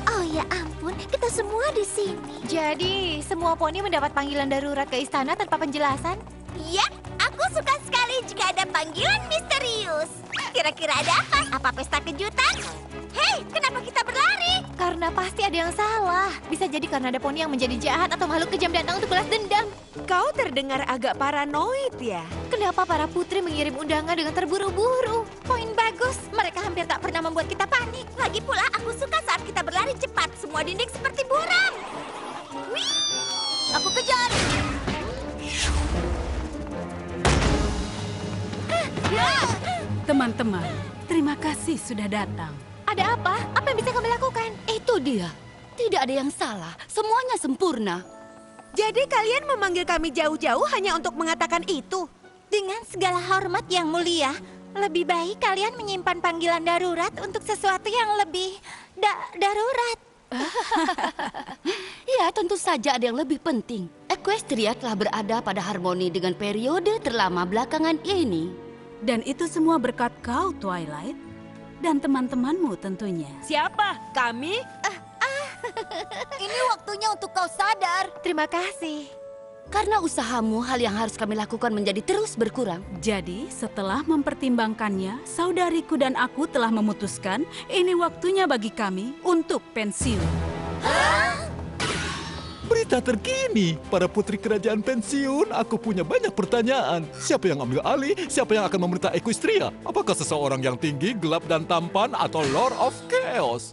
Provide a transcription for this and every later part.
Oh ya ampun, kita semua di sini. Jadi, semua poni mendapat panggilan darurat ke istana tanpa penjelasan? Ya, aku suka sekali jika ada panggilan misterius. Kira-kira ada apa? Apa pesta kejutan? Hei, kenapa kita berlari? Karena pasti ada yang salah. Bisa jadi karena ada poni yang menjadi jahat atau makhluk kejam datang untuk balas dendam. Kau terdengar agak paranoid ya? Kenapa para putri mengirim undangan dengan terburu-buru? Poin bagus, mereka hampir tak pernah membuat kita panik. Lagi pula aku suka saat kita berlari cepat. Semua dinding seperti buram. Wih, aku kejar. Teman-teman, terima kasih sudah datang. Ada apa? Apa yang bisa kami lakukan? Itu dia. Tidak ada yang salah. Semuanya sempurna. Jadi kalian memanggil kami jauh-jauh hanya untuk mengatakan itu? Dengan segala hormat yang mulia, lebih baik kalian menyimpan panggilan darurat untuk sesuatu yang lebih darurat. Ya, tentu saja ada yang lebih penting. Equestria telah berada pada harmoni dengan periode terlama belakangan ini. Dan itu semua berkat kau, Twilight. Dan teman-temanmu tentunya. Siapa? Kami? Ini waktunya untuk kau sadar. Terima kasih. Karena usahamu, hal yang harus kami lakukan menjadi terus berkurang. Jadi, setelah mempertimbangkannya, saudariku dan aku telah memutuskan ini waktunya bagi kami untuk pensiun. Berita terkini, para putri kerajaan pensiun, aku punya banyak pertanyaan. Siapa yang ambil alih? Siapa yang akan memerintah Equestria? Apakah seseorang yang tinggi, gelap, dan tampan, atau Lord of Chaos?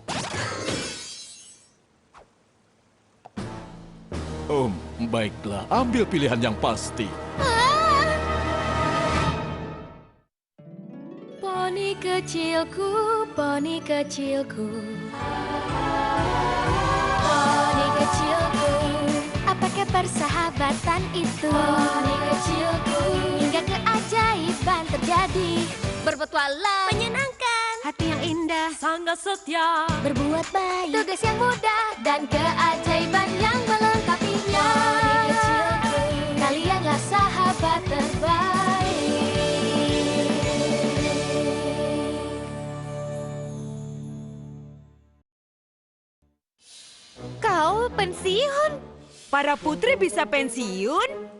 Baiklah, ambil pilihan yang pasti. Poni kecilku, poni kecilku. Poni kecilku, apakah persahabatan itu? Poni kecilku, hingga keajaiban terjadi. Berpetualang, menyenangkan, Hati yang indah, Sangat setia. berbuat baik. tugas yang mudah, dan keajaiban yang melengkapinya. Poni kecilku, kalianlah sahabat terbaik. Kau pensiun? Para putri bisa pensiun?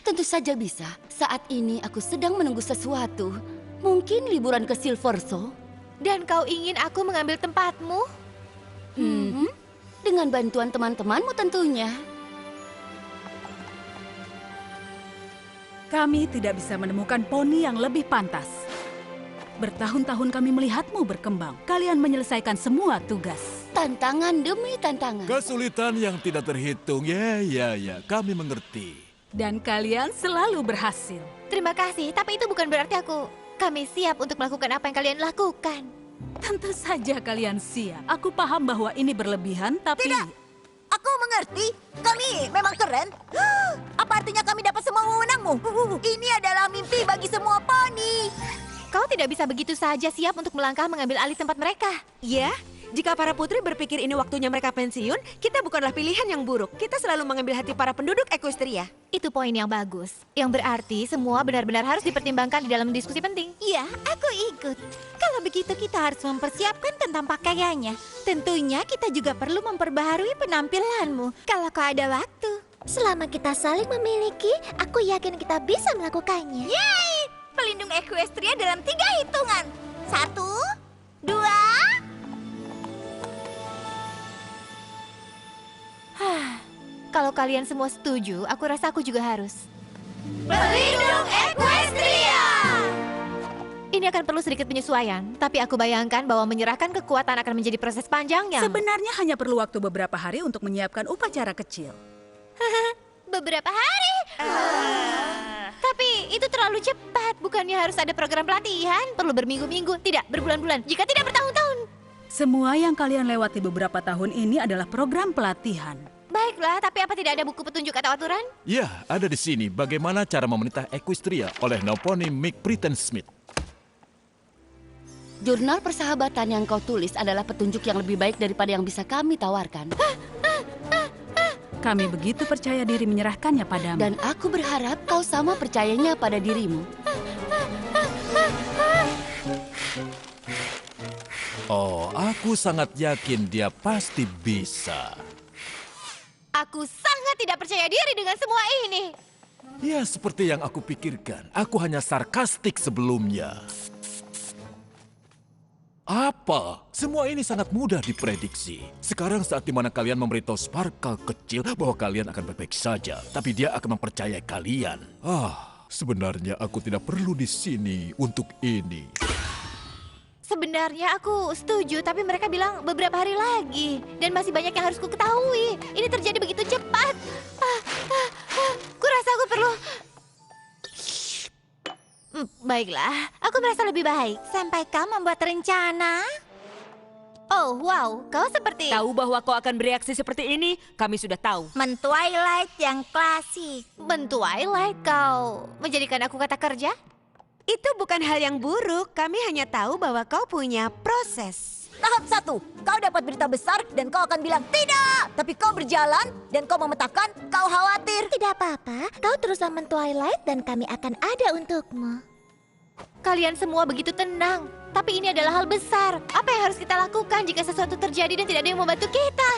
Tentu saja bisa. Saat ini aku sedang menunggu sesuatu. Mungkin liburan ke Silverso. Dan kau ingin aku mengambil tempatmu? Dengan bantuan teman-temanmu tentunya. Kami tidak bisa menemukan poni yang lebih pantas. Bertahun-tahun kami melihatmu berkembang. Kalian menyelesaikan semua tugas. Tantangan demi tantangan. Kesulitan yang tidak terhitung, ya, kami mengerti. Dan kalian selalu berhasil. Terima kasih, tapi itu bukan berarti kami siap untuk melakukan apa yang kalian lakukan. Tentu saja kalian siap. Aku paham bahwa ini berlebihan, tapi... Tidak. Aku mengerti. Kami memang keren. Apa artinya kami dapat semua wewenangmu? Ini adalah mimpi bagi semua poni. Kau tidak bisa begitu saja siap untuk melangkah mengambil alih tempat mereka. Ya, jika para putri berpikir ini waktunya mereka pensiun, kita bukanlah pilihan yang buruk. Kita selalu mengambil hati para penduduk Equestria. Itu poin yang bagus. Yang berarti semua benar-benar harus dipertimbangkan di dalam diskusi penting. Iya, aku ikut. Kalau begitu kita harus mempersiapkan tentang pakaiannya. Tentunya kita juga perlu memperbaharui penampilanmu. Kalau kau ada waktu. Selama kita saling memiliki, aku yakin kita bisa melakukannya. Yeay! Pelindung Equestria dalam 3 hitungan. 1, 2... Kalau kalian semua setuju, aku rasa aku juga harus. Pelindung Equestria! Ini akan perlu sedikit penyesuaian, tapi aku bayangkan bahwa menyerahkan kekuatan akan menjadi proses panjang yang... Sebenarnya hanya perlu waktu beberapa hari untuk menyiapkan upacara kecil. Beberapa hari. Tapi itu terlalu cepat, bukannya harus ada program pelatihan? Perlu berminggu-minggu, tidak berbulan-bulan, jika tidak bertahun-tahun. Semua yang kalian lewati beberapa tahun ini adalah program pelatihan. Baiklah, tapi apa tidak ada buku petunjuk atau aturan? Ya, ada di sini bagaimana cara memerintah Equestria oleh Noponi Mick Pretend Smith. Jurnal persahabatan yang kau tulis adalah petunjuk yang lebih baik daripada yang bisa kami tawarkan. Kami begitu percaya diri menyerahkannya padamu. Dan aku berharap kau sama percayanya pada dirimu. Oh, aku sangat yakin dia pasti bisa. Aku sangat tidak percaya diri dengan semua ini. Ya, seperti yang aku pikirkan. Aku hanya sarkastik sebelumnya. Apa? Semua ini sangat mudah diprediksi. Sekarang saat dimana kalian memberitahu Sparkle kecil bahwa kalian akan baik-baik saja. Tapi dia akan mempercayai kalian. Sebenarnya aku tidak perlu di sini untuk ini. Sebenarnya aku setuju, tapi mereka bilang beberapa hari lagi. Dan masih banyak yang harus ku ketahui. Ini terjadi begitu cepat. Kurasa aku perlu... Baiklah, aku merasa lebih baik. Sampai kau membuat rencana. Oh, wow, kau seperti... Tahu bahwa kau akan bereaksi seperti ini? Kami sudah tahu. Men-Twilight yang klasik. Men-Twilight kau menjadikan aku kata kerja? Itu bukan hal yang buruk. Kami hanya tahu bahwa kau punya proses. Tahap 1, kau dapat berita besar dan kau akan bilang tidak. Tapi kau berjalan dan kau memetakan, kau khawatir. Tidak apa-apa, kau teruslah Men-Twilight dan kami akan ada untukmu. Kalian semua begitu tenang. Tapi ini adalah hal besar. Apa yang harus kita lakukan jika sesuatu terjadi dan tidak ada yang membantu kita?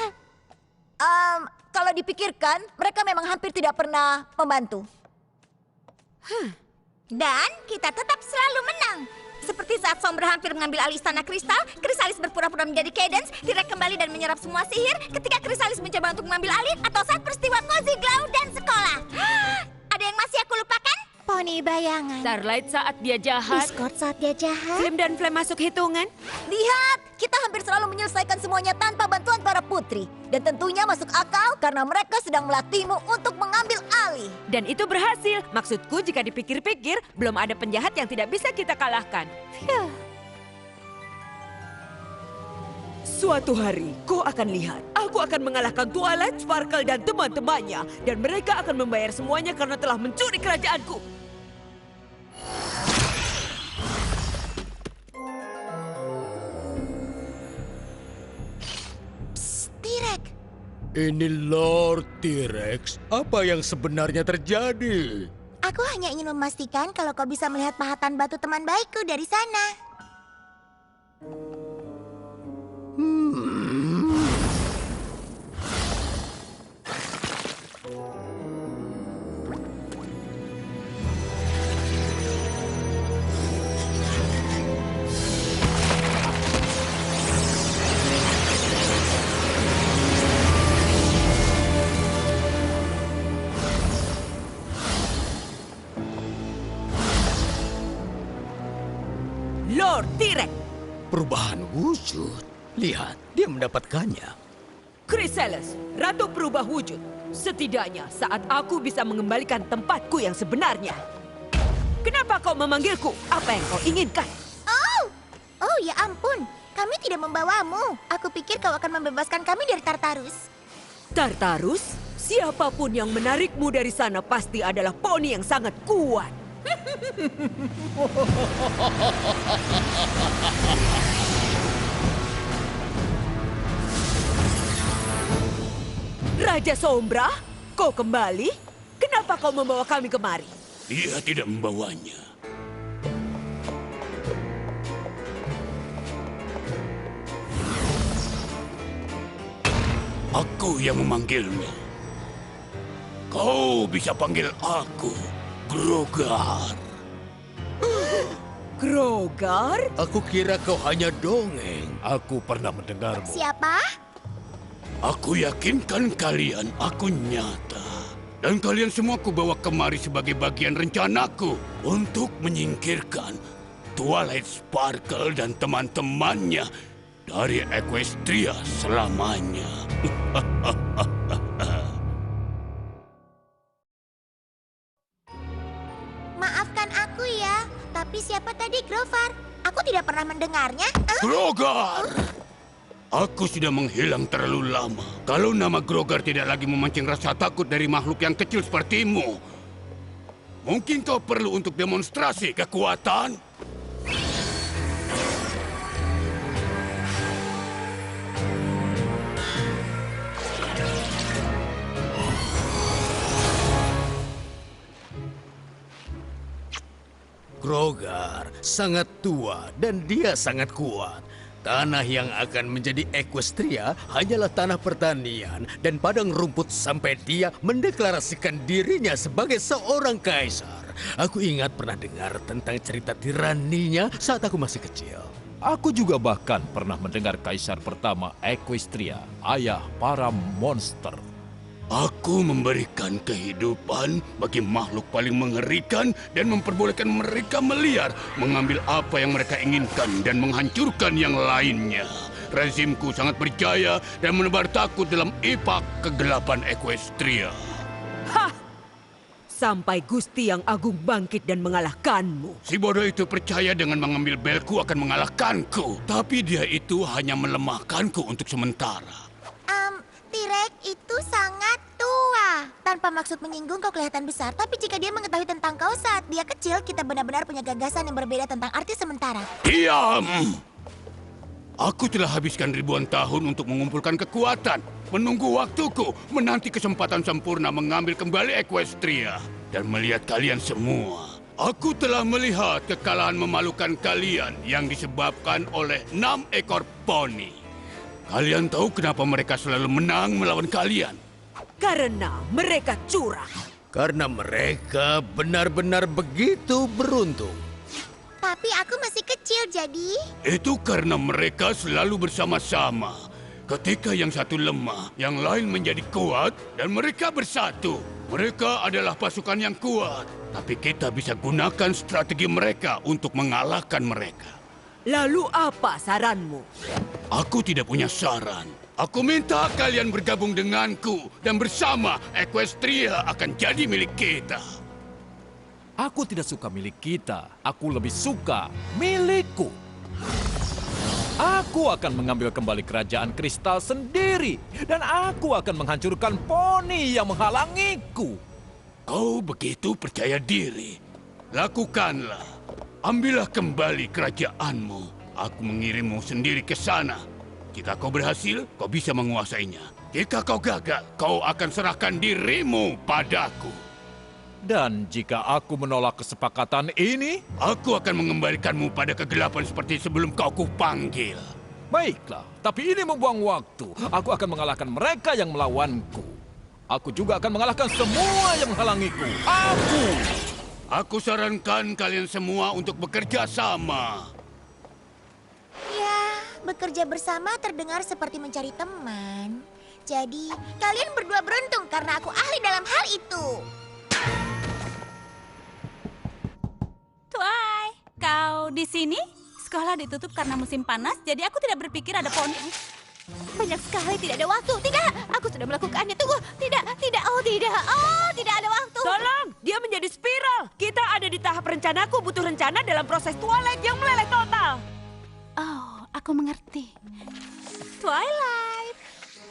Kalau dipikirkan, mereka memang hampir tidak pernah membantu. Dan kita tetap selalu menang. Seperti saat Sombra hampir mengambil alih istana kristal, Krisalis berpura-pura menjadi Cadance, T-Rex kembali dan menyerap semua sihir ketika Krisalis mencoba untuk mengambil alih, atau saat peristiwa Cozy Glow dan sekolah. Ada yang masih aku lupakan? Poni bayangan. Starlight saat dia jahat. Discord saat dia jahat. Flame dan Flame masuk hitungan. Lihat, kita hampir selalu menyelesaikan semuanya tanpa bantuan para putri. Dan tentunya masuk akal karena mereka sedang melatihmu untuk mengambil alih. Dan itu berhasil. Maksudku jika dipikir-pikir, belum ada penjahat yang tidak bisa kita kalahkan. Suatu hari, kau akan lihat. Aku akan mengalahkan Twilight, Sparkle, dan teman-temannya. Dan mereka akan membayar semuanya karena telah mencuri kerajaanku. T-Rex. Ini Lord T-Rex. Apa yang sebenarnya terjadi? Aku hanya ingin memastikan kalau kau bisa melihat pahatan batu teman baikku dari sana. Lord T-Rex, Perubahan wujud. Lihat, dia mendapatkannya. Chrysalis, Ratu Perubah Wujud. Setidaknya saat aku bisa mengembalikan tempatku yang sebenarnya. Kenapa kau memanggilku? Apa yang kau inginkan? Oh ya ampun, kami tidak membawamu. Aku pikir kau akan membebaskan kami dari Tartarus. Tartarus? Siapapun yang menarikmu dari sana pasti adalah poni yang sangat kuat. Raja Sombra, kau kembali? Kenapa kau membawa kami kemari? Dia tidak membawanya. Aku yang memanggilnya. Kau bisa panggil aku Grogar. Grogar? Aku kira kau hanya dongeng. Aku pernah mendengarmu. Siapa? Aku yakinkan kalian aku nyata. Dan kalian semua kubawa kemari sebagai bagian rencanaku untuk menyingkirkan Twilight Sparkle dan teman-temannya dari Equestria selamanya. Maafkan aku ya, tapi siapa tadi Grovar? Aku tidak pernah mendengarnya. Grogar! Aku sudah menghilang terlalu lama. Kalau nama Grogar tidak lagi memancing rasa takut dari makhluk yang kecil sepertimu, mungkin kau perlu untuk demonstrasi kekuatan. Grogar sangat tua dan dia sangat kuat. Tanah yang akan menjadi Equestria hanyalah tanah pertanian dan padang rumput sampai dia mendeklarasikan dirinya sebagai seorang kaisar. Aku ingat pernah dengar tentang cerita tiraninya saat aku masih kecil. Aku juga bahkan pernah mendengar kaisar pertama Equestria, ayah para monster. Aku memberikan kehidupan bagi makhluk paling mengerikan dan memperbolehkan mereka meliar, mengambil apa yang mereka inginkan dan menghancurkan yang lainnya. Rezimku sangat berjaya dan menebar takut dalam ipak kegelapan Equestria. Hah! Sampai Gusti yang Agung bangkit dan mengalahkanmu. Si bodoh itu percaya dengan mengambil belku akan mengalahkanku. Tapi dia itu hanya melemahkanku untuk sementara. T-Rex itu sangat tua. Tanpa maksud menyinggung, kau kelihatan besar. Tapi jika dia mengetahui tentang kau saat dia kecil, kita benar-benar punya gagasan yang berbeda tentang arti sementara. Diam! Aku telah habiskan ribuan tahun untuk mengumpulkan kekuatan, menunggu waktuku, menanti kesempatan sempurna mengambil kembali Equestria. Dan melihat kalian semua. Aku telah melihat kekalahan memalukan kalian yang disebabkan oleh 6 ekor poni. Kalian tahu kenapa mereka selalu menang melawan kalian? Karena mereka curang. Karena mereka benar-benar begitu beruntung. Tapi aku masih kecil, jadi... Itu karena mereka selalu bersama-sama. Ketika yang satu lemah, yang lain menjadi kuat, dan mereka bersatu. Mereka adalah pasukan yang kuat. Tapi kita bisa gunakan strategi mereka untuk mengalahkan mereka. Lalu apa saranmu? Aku tidak punya saran. Aku minta kalian bergabung denganku. Dan bersama, Equestria akan jadi milik kita. Aku tidak suka milik kita. Aku lebih suka milikku. Aku akan mengambil kembali kerajaan kristal sendiri. Dan aku akan menghancurkan poni yang menghalangiku. Kau begitu percaya diri. Lakukanlah. Ambillah kembali kerajaanmu. Aku mengirimmu sendiri ke sana. Jika kau berhasil, kau bisa menguasainya. Jika kau gagal, kau akan serahkan dirimu padaku. Dan jika aku menolak kesepakatan ini, aku akan mengembalikanmu pada kegelapan seperti sebelum kau kupanggil. Baiklah, tapi ini membuang waktu. Aku akan mengalahkan mereka yang melawanku. Aku juga akan mengalahkan semua yang menghalangiku. Aku sarankan kalian semua untuk bekerja sama. Ya, bekerja bersama terdengar seperti mencari teman. Jadi, kalian berdua beruntung karena aku ahli dalam hal itu. Tuai, kau di sini? Sekolah ditutup karena musim panas, jadi aku tidak berpikir ada poni. Banyak sekali, tidak ada waktu. Tidak, aku sudah melakukannya. Tunggu, tidak, oh tidak ada waktu. Tolong, dia menjadi spiral. Kita ada di tahap rencanaku butuh rencana dalam proses Twilight yang meleleh total. Oh, aku mengerti. Twilight.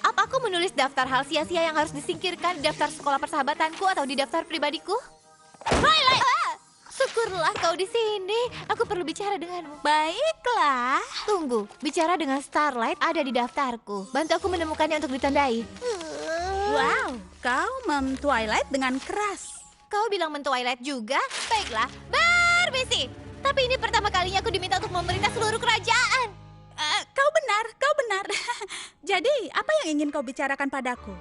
Apa aku menulis daftar hal sia-sia yang harus disingkirkan di daftar sekolah persahabatanku atau di daftar pribadiku? Twilight! Syukurlah kau di sini. Aku perlu bicara denganmu. Baiklah. Tunggu, bicara dengan Starlight ada di daftarku. Bantu aku menemukannya untuk ditandai. Wow, kau Twilight dengan keras. Kau bilang men-Twilight juga? Baiklah, permisi. Tapi ini pertama kalinya aku diminta untuk memerintah seluruh kerajaan. Kau benar. Jadi, apa yang ingin kau bicarakan padaku?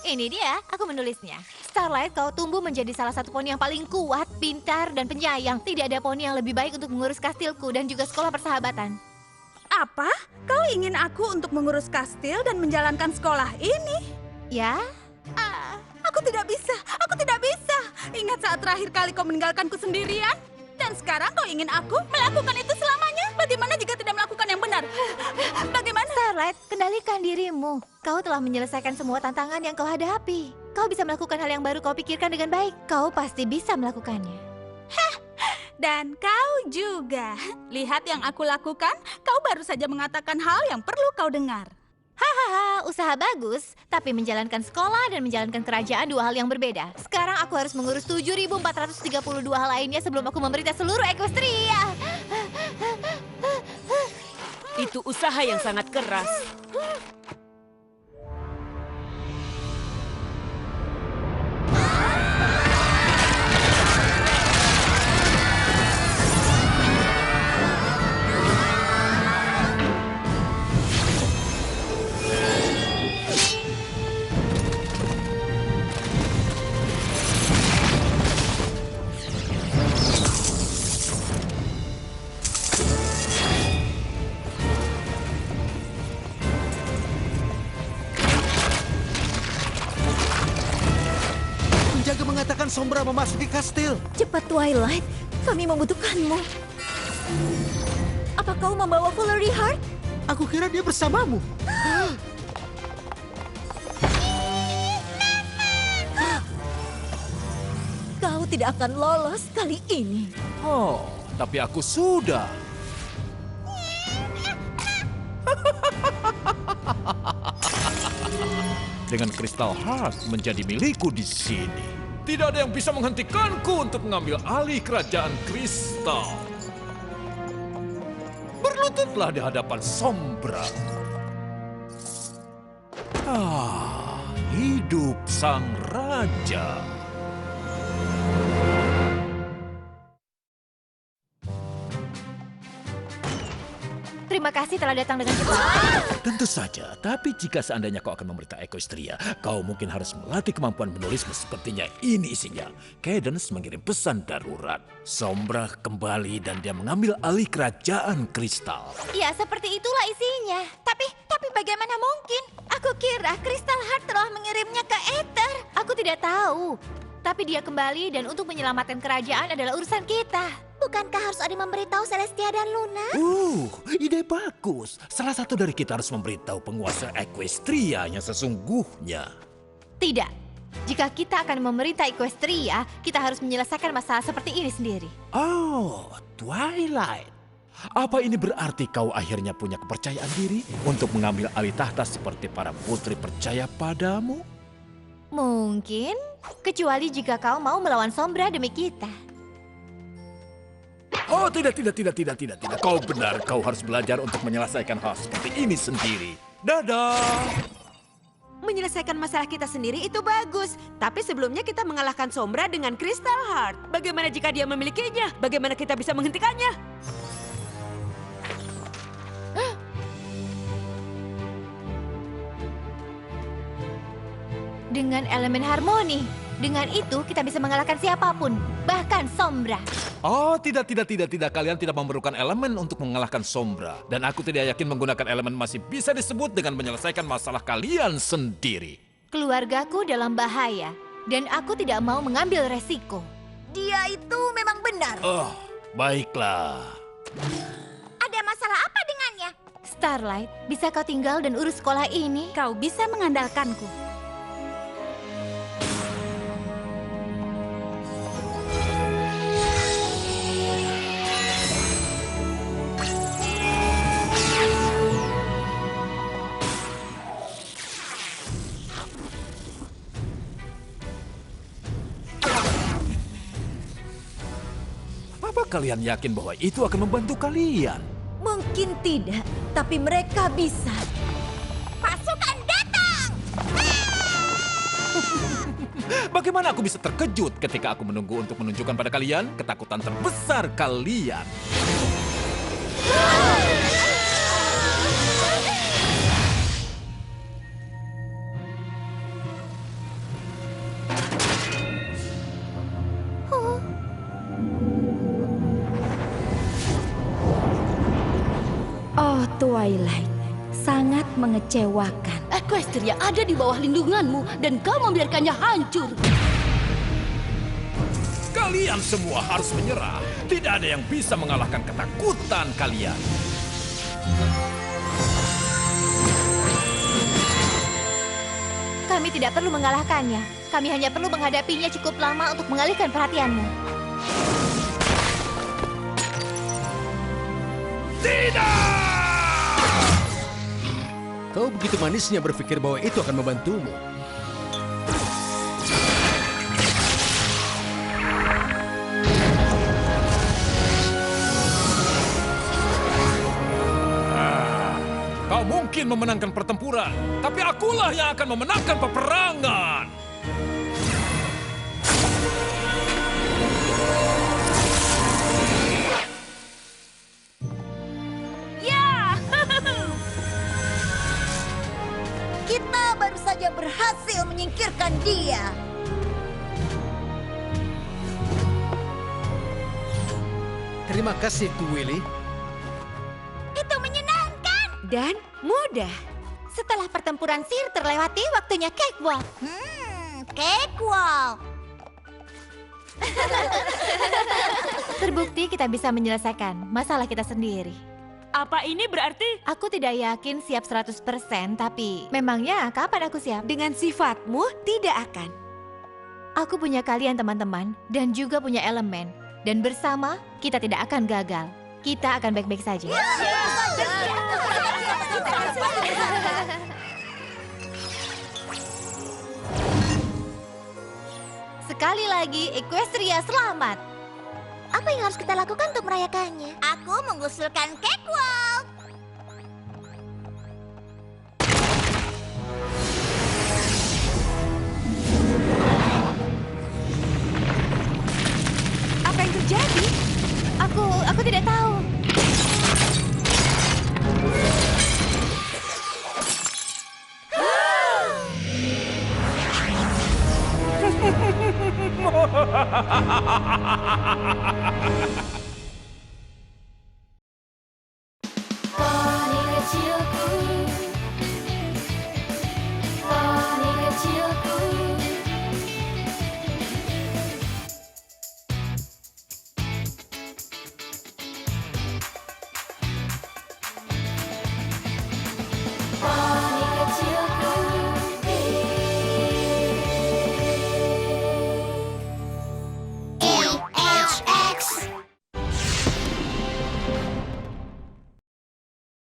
Ini dia, aku menulisnya. Starlight, kau tumbuh menjadi salah satu poni yang paling kuat, pintar, dan penyayang. Tidak ada poni yang lebih baik untuk mengurus kastilku dan juga sekolah persahabatan. Apa? Kau ingin aku untuk mengurus kastil dan menjalankan sekolah ini? Ya? Aku tidak bisa. Ingat saat terakhir kali kau meninggalkanku sendirian? Dan sekarang kau ingin aku melakukan itu selamanya? Bagaimana jika tidak melakukan yang benar? Bagaimana? Starlight, kendalikan dirimu. Kau telah menyelesaikan semua tantangan yang kau hadapi. Kau bisa melakukan hal yang baru kau pikirkan dengan baik. Kau pasti bisa melakukannya. Dan kau juga. Lihat yang aku lakukan, kau baru saja mengatakan hal yang perlu kau dengar. Hahaha, usaha bagus. Tapi menjalankan sekolah dan menjalankan kerajaan dua hal yang berbeda. Sekarang aku harus mengurus 7.432 hal lainnya sebelum aku memerintah seluruh Equestria. Itu usaha yang sangat keras. Sombra memasuki kastil. Cepat Twilight, kami membutuhkanmu. Apa kau membawa Valerie Heart? Aku kira dia bersamamu. Kau tidak akan lolos kali ini. Oh, tapi aku sudah. Dengan Crystal Heart menjadi milikku di sini, tidak ada yang bisa menghentikanku untuk mengambil alih kerajaan kristal. Berlututlah di hadapan Sombra. Hidup sang raja. Terima kasih telah datang dengan cepat. Tentu saja, tapi jika seandainya kau akan memerintah Equestria, kau mungkin harus melatih kemampuan menulismu sepertinya ini isinya. Cadence mengirim pesan darurat. Sombra kembali dan dia mengambil alih kerajaan kristal. Ya, seperti itulah isinya. Tapi bagaimana mungkin? Aku kira Crystal Heart telah mengirimnya ke Ether. Aku tidak tahu. Tapi dia kembali dan untuk menyelamatkan kerajaan adalah urusan kita. Bukankah harus ada yang memberitahu Celestia dan Luna? Ide bagus. Salah satu dari kita harus memberitahu penguasa Equestria yang sesungguhnya. Tidak. Jika kita akan memerintah Equestria, kita harus menyelesaikan masalah seperti ini sendiri. Oh, Twilight. Apa ini berarti kau akhirnya punya kepercayaan diri untuk mengambil alih tahta seperti para putri percaya padamu? Mungkin, kecuali jika kau mau melawan Sombra demi kita. Oh, tidak. Kau benar, kau harus belajar untuk menyelesaikan hal seperti ini sendiri. Dadah! Menyelesaikan masalah kita sendiri itu bagus. Tapi sebelumnya kita mengalahkan Sombra dengan Crystal Heart. Bagaimana jika dia memilikinya? Bagaimana kita bisa menghentikannya? Dengan elemen harmoni. Dengan itu kita bisa mengalahkan siapapun, bahkan Sombra. Oh, tidak. Kalian tidak memerlukan elemen untuk mengalahkan Sombra. Dan aku tidak yakin menggunakan elemen masih bisa disebut dengan menyelesaikan masalah kalian sendiri. Keluargaku dalam bahaya, dan aku tidak mau mengambil resiko. Dia itu memang benar. Oh, baiklah. Ada masalah apa dengannya? Starlight, bisa kau tinggal dan urus sekolah ini? Kau bisa mengandalkanku. Apa kalian yakin bahwa itu akan membantu kalian? Mungkin tidak, tapi mereka bisa. Pasukan datang! Bagaimana aku bisa terkejut ketika aku menunggu untuk menunjukkan pada kalian ketakutan terbesar kalian? Oh, Twilight, sangat mengecewakan. Equestria ada di bawah lindunganmu dan kau membiarkannya hancur. Kalian semua harus menyerah. Tidak ada yang bisa mengalahkan ketakutan kalian. Kami tidak perlu mengalahkannya. Kami hanya perlu menghadapinya cukup lama untuk mengalihkan perhatianmu. Kau begitu manisnya berpikir bahwa itu akan membantumu. Kau mungkin memenangkan pertempuran, tapi akulah yang akan memenangkan peperangan. Kita baru saja berhasil menyingkirkan dia. Terima kasih, Willy. Itu menyenangkan. Dan mudah. Setelah pertempuran sihir terlewati, waktunya cakewalk. Cakewalk. Terbukti kita bisa menyelesaikan masalah kita sendiri. Apa ini berarti? Aku tidak yakin siap 100%, tapi memangnya kapan aku siap? Dengan sifatmu, tidak akan. Aku punya kalian teman-teman, dan juga punya elemen. Dan bersama, kita tidak akan gagal. Kita akan baik-baik saja. Sekali lagi, Equestria selamat. Apa yang harus kita lakukan untuk merayakannya? Aku mengusulkan cakewalk. Apa yang terjadi? Aku tidak tahu.